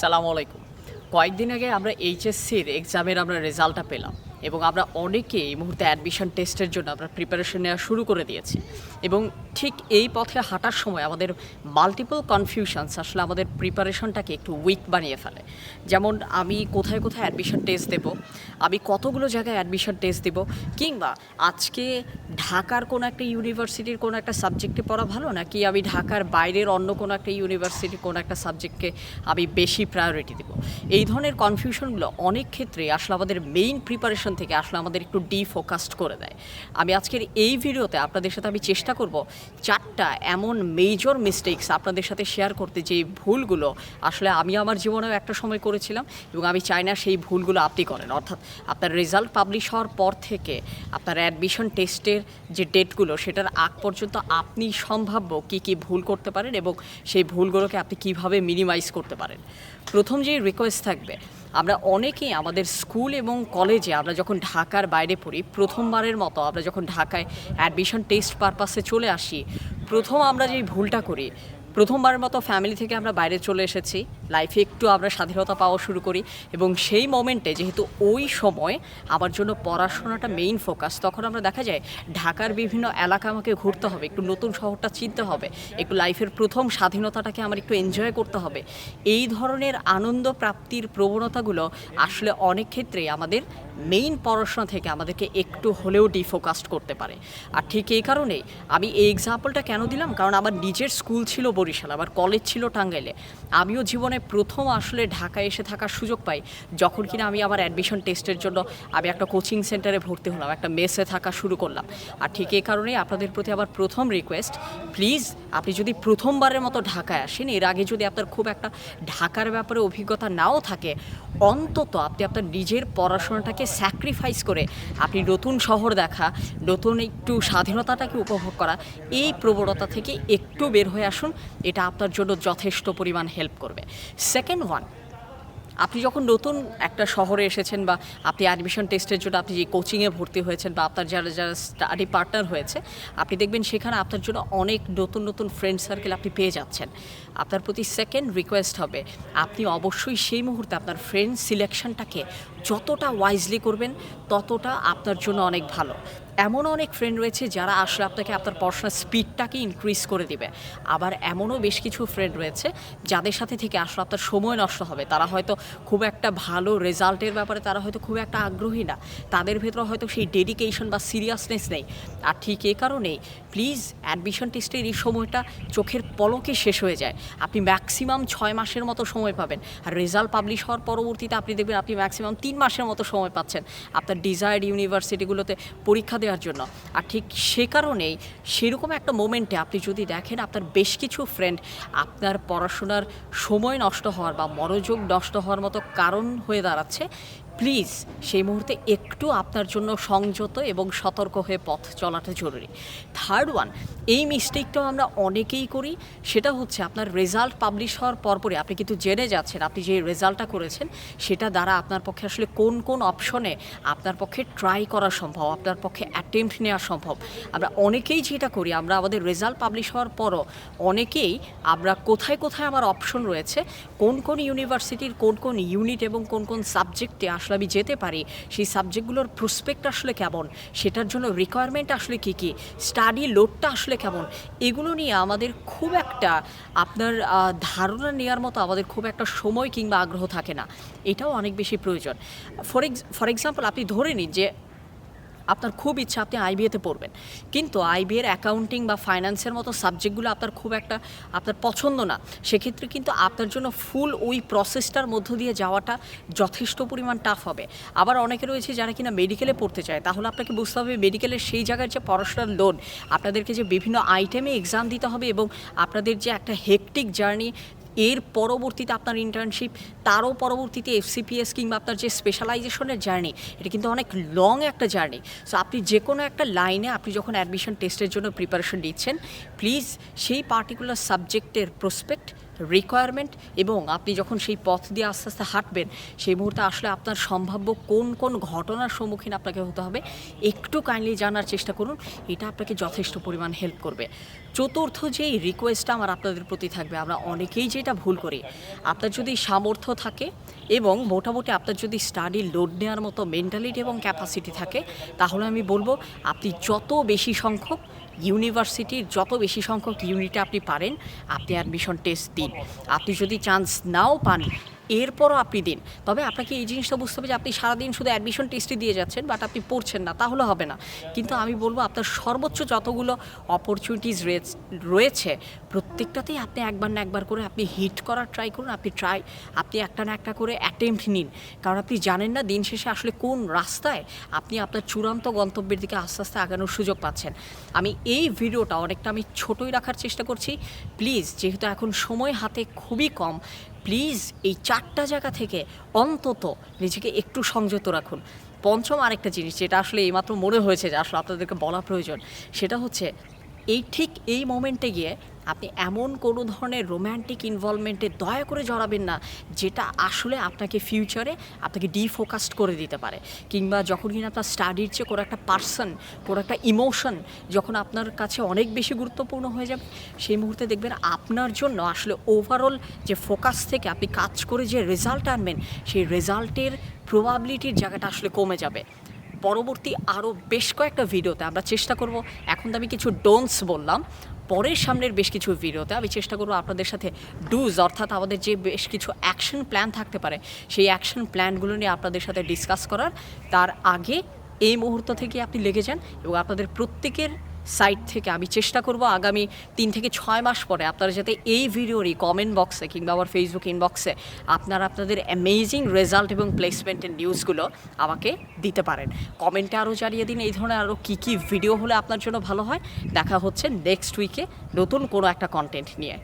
সালামু আলাইকুম। কয়েকদিন আগে আমরা এইচএসসির এক্সামের রেজাল্টটা পেলাম এবং আমরা অনেকে এই মুহূর্তে অ্যাডমিশন টেস্টের জন্য আমরা প্রিপারেশন নেওয়া শুরু করে দিয়েছি এবং ঠিক এই পথে হাঁটার সময় আমাদের মাল্টিপল কনফিউশনস আসলে আমাদের প্রিপারেশনটাকে একটু উইক বানিয়ে ফেলে। যেমন আমি কোথায় কোথায় অ্যাডমিশন টেস্ট দেব, আমি কতগুলো জায়গায় অ্যাডমিশন টেস্ট দেব, কিংবা আজকে ঢাকার কোনো একটা ইউনিভার্সিটির কোনো একটা সাবজেক্টে পড়া ভালো নাকি আমি ঢাকার বাইরের অন্য কোনো একটা ইউনিভার্সিটির কোনো একটা সাবজেক্টকে আমি বেশি প্রায়োরিটি দেব। এই ধরনের কনফিউশনগুলো অনেক ক্ষেত্রে আসলে আমাদের মেইন প্রিপারেশন থেকে আসলে আমাদের একটু ডিফোকাসড করে দেয়। আমি আজকের এই ভিডিওতে আপনাদের সাথে আমি চেষ্টা করব 4টা এমন মেজর মিস্টেকস আপনাদের সাথে শেয়ার করতে, যে ভুলগুলো আসলে আমি আমার জীবনেও একটা সময় করেছিলাম এবং আমি চাই না সেই ভুলগুলো আপনি করেন। অর্থাৎ আপনার রেজাল্ট পাবলিশ হওয়ার পর থেকে আপনার অ্যাডমিশন টেস্টের যে ডেটগুলো সেটার আগ পর্যন্ত আপনি সম্ভাব্য কী ভুল করতে পারেন এবং সেই ভুলগুলোকে আপনি কিভাবে মিনিমাইজ করতে পারেন। প্রথম যে রিকোয়েস্ট থাকবে, আমরা অনেকেই আমাদের স্কুল এবং কলেজে আমরা যখন ঢাকার বাইরে পড়ি, প্রথমবারের মতো আমরা যখন ঢাকায় অ্যাডমিশন টেস্ট পারপাসে চলে আসি, প্রথম আমরা যেই ভুলটা করি, প্রথমবারের মতো ফ্যামিলি থেকে আমরা বাইরে চলে এসেছি, লাইফে একটু আমরা স্বাধীনতা পাওয়া শুরু করি এবং সেই মোমেন্টে যেহেতু ওই সময় আমার জন্য পড়াশোনাটা মেইন ফোকাস, তখন আমরা দেখা যায় ঢাকার বিভিন্ন এলাকা আমাকে ঘুরতে হবে, একটু নতুন শহরটা চিনতে হবে, একটু লাইফের প্রথম স্বাধীনতাটাকে আমার একটু এনজয় করতে হবে। এই ধরনের আনন্দ প্রাপ্তির প্রবণতাগুলো আসলে অনেক ক্ষেত্রেই আমাদের মেইন পড়াশোনা থেকে আমাদেরকে একটু হলেও ডিফোকাসড করতে পারে। আর ঠিক এই কারণেই আমি এই এক্সাম্পলটা কেন দিলাম, কারণ আমার নিজের স্কুল ছিল বরিশাল, আমার কলেজ ছিল টাঙ্গাইলে। আমিও জীবনে প্রথম আসলে ঢাকায় এসে থাকার সুযোগ পাই যখন কিনা আমি আমার অ্যাডমিশন টেস্টের জন্য আমি একটা কোচিং সেন্টারে ভর্তি হলাম, একটা মেসে থাকা শুরু করলাম। আর ঠিক এই কারণেই আপনাদের প্রতি আবার প্রথম রিকোয়েস্ট, প্লিজ আপনি যদি প্রথমবারের মতো ঢাকায় আসেন, এর আগে যদি আপনার খুব একটা ঢাকার ব্যাপারে অভিজ্ঞতা নাও থাকে, অন্তত আপনি আপনার নিজের পড়াশোনাটাকে স্যাক্রিফাইস করে আপনি নতুন শহর দেখা, নতুন একটু স্বাধীনতাটাকে উপভোগ করা, এই প্রবণতা থেকে একটু বের হয়ে আসুন। এটা আপনার জন্য যথেষ্ট পরিমাণ হেল্প করবে। সেকেন্ড ওয়ান, আপনি যখন নতুন একটা শহরে এসেছেন বা আপনি অ্যাডমিশন টেস্টের জন্য আপনি যে কোচিংয়ে ভর্তি হয়েছেন বা আপনার যারা যারা স্টাডি পার্টনার হয়েছে, আপনি দেখবেন সেখানে আপনার জন্য অনেক নতুন নতুন ফ্রেন্ড সার্কেল আপনি পেয়ে যাচ্ছেন। আপনার প্রতি সেকেন্ড রিকোয়েস্ট হবে, আপনি অবশ্যই সেই মুহূর্তে আপনার ফ্রেন্ড সিলেকশনটাকে যতটা ওয়াইজলি করবেন ততটা আপনার জন্য অনেক ভালো। এমন অনেক ফ্রেন্ড রয়েছে যারা আসলে আপনাকে আপনার পড়াশোনার স্পিডটাকে ইনক্রিজ করে দিবে, আবার এমনও বেশ কিছু ফ্রেন্ড রয়েছে যাদের সাথে থেকে আসলে আপনার সময় নষ্ট হবে। তারা হয়তো খুব একটা ভালো রেজাল্টের ব্যাপারে তারা হয়তো খুব একটা আগ্রহী না, তাদের ভেতরে হয়তো সেই ডেডিকেশন বা সিরিয়াসনেস নেই। আর ঠিক এ কারণেই প্লিজ অ্যাডমিশন টেস্টের এই সময়টা চোখের পলকে শেষ হয়ে যায়। আপনি ম্যাক্সিমাম 6 মাসের মতো সময় পাবেন, আর রেজাল্ট পাবলিশ হওয়ার পরবর্তীতে আপনি দেখবেন আপনি ম্যাক্সিমাম 3 মাসের মতো সময় পাচ্ছেন আপনার ডিজায়ার্ড ইউনিভার্সিটিগুলোতে পরীক্ষা দেওয়ার জন্য। আর ঠিক সে কারণেই সেরকম একটা মোমেন্টে আপনি যদি দেখেন আপনার বেশ কিছু ফ্রেন্ড আপনার পড়াশোনার সময় নষ্ট হওয়ার বা মনোযোগ নষ্ট হওয়ার মতো কারণ হয়ে দাঁড়াচ্ছে, প্লিজ সেই মুহূর্তে একটু আপনার জন্য সংযত এবং সতর্ক হয়ে পথ চলাটা জরুরি। থার্ড ওয়ান, এই মিস্টেকটাও আমরা অনেকেই করি, সেটা হচ্ছে আপনার রেজাল্ট পাবলিশ হওয়ার পরপরই আপনি কিন্তু জেনে যাচ্ছেন আপনি যে রেজাল্টটা করেছেন সেটা দ্বারা আপনার পক্ষে আসলে কোন কোন অপশনে আপনার পক্ষে ট্রাই করা সম্ভব, আপনার পক্ষে অ্যাটেম্প্ট নেওয়া সম্ভব। আমরা অনেকেই যেটা করি, আমরা আমাদের রেজাল্ট পাবলিশ হওয়ার পরও অনেকেই আমরা কোথায় কোথায় আমার অপশন রয়েছে, কোন কোন ইউনিভার্সিটির কোন কোন ইউনিট এবং কোন কোন সাবজেক্টে আসলে আমি যেতে পারি, সেই সাবজেক্টগুলোর প্রসপেক্ট আসলে কেমন, সেটার জন্য রিকোয়ারমেন্ট আসলে কী কী, স্টাডি লোডটা আসলে কেমন, এগুলো নিয়ে আমাদের খুব একটা আপনার ধারণা নেওয়ার মতো আমাদের খুব একটা সময় কিংবা আগ্রহ থাকে না। এটাও অনেক বেশি প্রয়োজন। ফর এক্সাম্পল, আপনি ধরে নিন যে আপনার খুব ইচ্ছা আপনি আইবিএতে পড়বেন, কিন্তু আইবিএর অ্যাকাউন্টিং বা ফাইন্যান্সের মতো সাবজেক্টগুলো আপনার খুব একটা আপনার পছন্দ না। সেক্ষেত্রে কিন্তু আপনার জন্য ফুল ওই প্রসেসটার মধ্য দিয়ে যাওয়াটা যথেষ্ট পরিমাণ টাফ হবে। আবার অনেকে রয়েছে যারা কিনা মেডিকেলে পড়তে চায়, তাহলে আপনাকে বুঝতে হবে মেডিকেলের সেই জায়গার যে পড়াশোনার লোড, আপনাদেরকে যে বিভিন্ন আইটেমে এক্সাম দিতে হবে এবং আপনাদের যে একটা হেকটিক জার্নি, এর পরবর্তীতে আপনার ইন্টার্নশিপ, তারও পরবর্তীতে এফসিপিএস কিংবা আপনার যে স্পেশালাইজেশনের জার্নি, এটা কিন্তু অনেক লং একটা জার্নি। সো আপনি যে কোনো একটা লাইনে আপনি যখন অ্যাডমিশন টেস্টের জন্য প্রিপারেশন নিচ্ছেন, প্লিজ সেই পার্টিকুলার সাবজেক্টের প্রসপেক্ট রিকোয়ারমেন্ট এবং আপনি যখন সেই পথ দিয়ে আস্তে আস্তে হাঁটবেন সেই মুহূর্তে আসলে আপনার সম্ভাব্য কোন কোন ঘটনার সম্মুখীন আপনাকে হতে হবে একটু কাইন্ডলি জানার চেষ্টা করুন। এটা আপনাকে যথেষ্ট পরিমাণ হেল্প করবে। চতুর্থ যেই রিকোয়েস্টটা আমার আপনাদের প্রতি থাকবে, আমরা অনেকেই যেটা ভুল করি, আপনার যদি সামর্থ্য থাকে এবং মোটামুটি আপনার যদি স্টাডি লোড নেওয়ার মতো মেন্টালিটি এবং ক্যাপাসিটি থাকে, তাহলে আমি বলবো আপনি যত বেশি সংখ্যক ইউনিভার্সিটির যত বেশি সংখ্যক ইউনিটে আপনি পারেন আপনি অ্যাডমিশন টেস্ট দিন। আপনি যদি চান্স নাও পান এরপরও আপনি দিন, তবে আপনাকে এই জিনিসটা বুঝতে হবে যে আপনি সারাদিন শুধু অ্যাডমিশন টেস্টই দিয়ে যাচ্ছেন বাট আপনি পড়ছেন না, তাহলে হবে না। কিন্তু আমি বলবো আপনার সর্বোচ্চ যতগুলো অপরচুনিটিস রয়েছে প্রত্যেকটাতেই আপনি একবার না একবার করে আপনি হিট করার ট্রাই করুন। আপনি একটা না একটা করে অ্যাটেম্প্ট নিন, কারণ আপনি জানেন না দিন শেষে আসলে কোন রাস্তায় আপনি আপনার চূড়ান্ত গন্তব্যের দিকে আস্তে আস্তে আগানোর সুযোগ পাচ্ছেন। আমি এই ভিডিওটা অনেকটা আমি ছোটোই রাখার চেষ্টা করছি। প্লিজ, যেহেতু এখন সময় হাতে খুবই কম, প্লিজ এই 4টা জায়গা থেকে অন্তত নিজেকে একটু সংযত রাখুন। পঞ্চম আরেকটা জিনিস যেটা আসলে এইমাত্র মনে হয়েছে যে আসলে আপনাদেরকে বলা প্রয়োজন, সেটা হচ্ছে ঠিক এই মোমেন্টে গিয়ে আপনি এমন কোনো ধরনের রোম্যান্টিক ইনভলভমেন্টে দয়া করে জড়াবেন না যেটা আসলে আপনাকে ফিউচারে আপনাকে ডিফোকাসড করে দিতে পারে, কিংবা যখন কিনা আপনার স্টাডির চেয়ে কোনো একটা পার্সন, কোনো একটা ইমোশন যখন আপনার কাছে অনেক বেশি গুরুত্বপূর্ণ হয়ে যাবে, সেই মুহূর্তে দেখবেন আপনার জন্য আসলে ওভারঅল যে ফোকাস থেকে আপনি কাজ করে যে রেজাল্ট আনবেন সেই রেজাল্টের প্রবাবিলিটির জায়গাটা আসলে কমে যাবে। পরবর্তী আরও বেশ কয়েকটা ভিডিওতে আমরা চেষ্টা করব, এখন তো আমি কিছু ডোন্টস বললাম, পরের সামনের বেশ কিছু ভিডিওতে আমি চেষ্টা করব আপনাদের সাথে ডুজ অর্থাৎ আমাদের যে বেশ কিছু অ্যাকশন প্ল্যান থাকতে পারে সেই অ্যাকশন প্ল্যানগুলো নিয়ে আপনাদের সাথে ডিসকাস করার। তার আগে এই মুহূর্ত থেকে আপনি লেগে যান এবং আপনাদের প্রত্যেকের সাইট থেকে আমি চেষ্টা করব আগামী 3 থেকে 6 মাস পরে আপনারা যাতে এই ভিডিওরই কমেন্ট বক্সে কিংবা আমার ফেসবুক ইনবক্সে আপনাদের অ্যামেজিং রেজাল্ট এবং প্লেসমেন্টের নিউজগুলো আমাকে দিতে পারেন। কমেন্টে আরও জানিয়ে দিন এই ধরনের আরও কী কী ভিডিও হলে আপনার জন্য ভালো হয়। দেখা হচ্ছে নেক্সট উইকে নতুন কোনো একটা কন্টেন্ট নিয়ে।